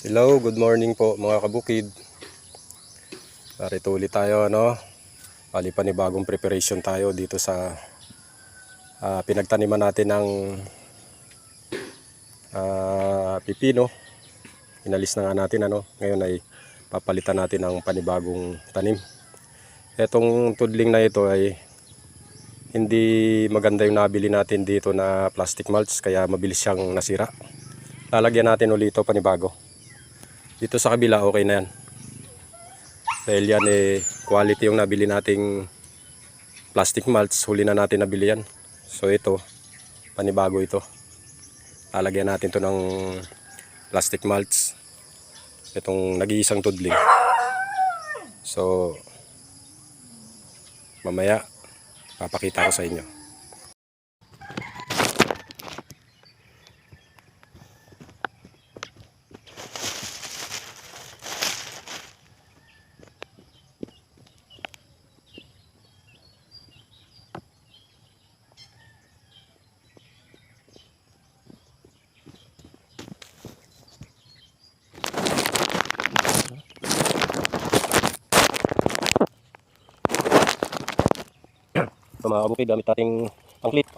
Hello, good morning po mga kabukid. Narito ulit tayo, panibagong preparation tayo dito sa pinagtaniman natin ng pipino. Inalis na nga natin, ngayon ay papalitan natin ng panibagong tanim. Etong tudling na ito ay hindi maganda yung nabili natin dito na plastic mulch, kaya mabilis siyang nasira. Lalagyan natin ulit ito panibago. Dito sa kabila okay na yan. Dahil yan quality yung nabili nating plastic mulch, huli na natin nabili yan. So ito, panibago ito. Lalagyan natin to ng plastic mulch. Itong nag-iisang tudling. So mamaya papakita ko sa inyo. So mga kabukid, gamit nating pangklit.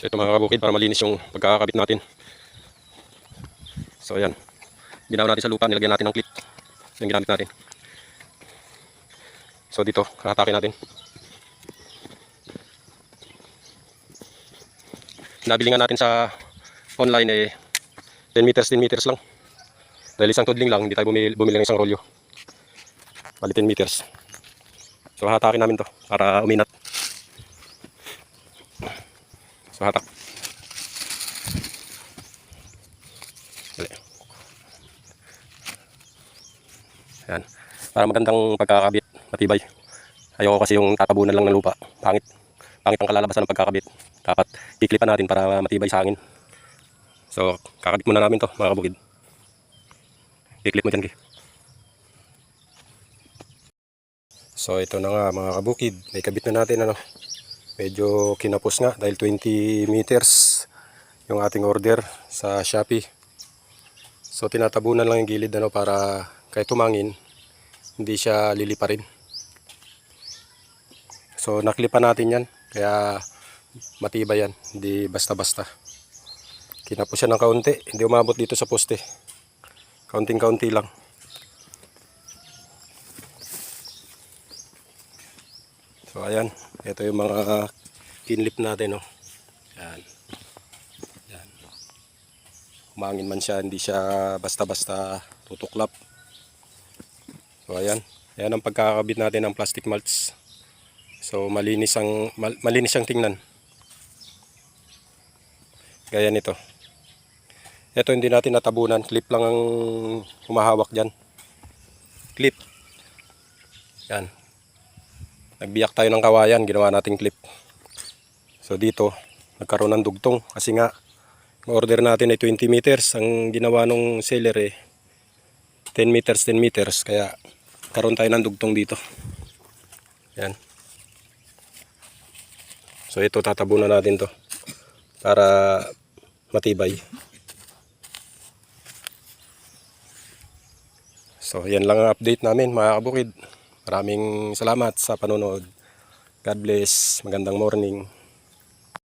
So ito mga kabukid, para malinis yung pagkakabit natin. So ayan, binaw natin sa lupa, nilagyan natin ng clip. So yung ginamit natin. So dito, hatakin natin. Nabili nga natin sa online 10 meters lang. Dahil isang tudling lang, hindi tayo bumili ng isang rolyo. Bali 10 meters. So hatakin namin to para uminat. So hatak. Yan. Para magandang pagkakabit, matibay. Ayoko kasi yung tatabunan lang ng lupa. Pangit. Pangit ang kalalabasan ng pagkakabit. Dapat iklipan natin para matibay sa hangin. So kakabit muna namin to mga kabukid. I-clip mo dyan, Ki. So ito na nga mga kabukid. May kabit na natin Medyo kinapos nga dahil 20 meters yung ating order sa Shopee. So tinatabunan lang yung gilid para kahit tumangin hindi siya lilipa rin. So naklipan natin yan kaya matibay yan, hindi basta-basta. Kinapos siya ng kaunti, hindi umabot dito sa poste. Kaunting-kaunti lang. So ayan, ito yung mga kinlip natin Yan. Yan. Humangin man siya, hindi siya basta-basta tutuklap. So ayan, ayan ang pagkakabit natin ng plastic mulch. So malinis siyang tingnan. Gaya nito. Ito hindi natin natabunan, clip lang ang humahawak diyan. Clip. Yan. Nagbiyak tayo ng kawayan, ginawa nating clip. So dito, nagkaroon ng dugtong kasi nga order natin ay 20 meters. Ang ginawa nung seller 10 meters, kaya karoon tayo ng dugtong dito. Yan. So ito tatabunan natin to para matibay. So yan lang ang update namin mga kabukid. Maraming salamat sa panonood. God bless. Magandang morning.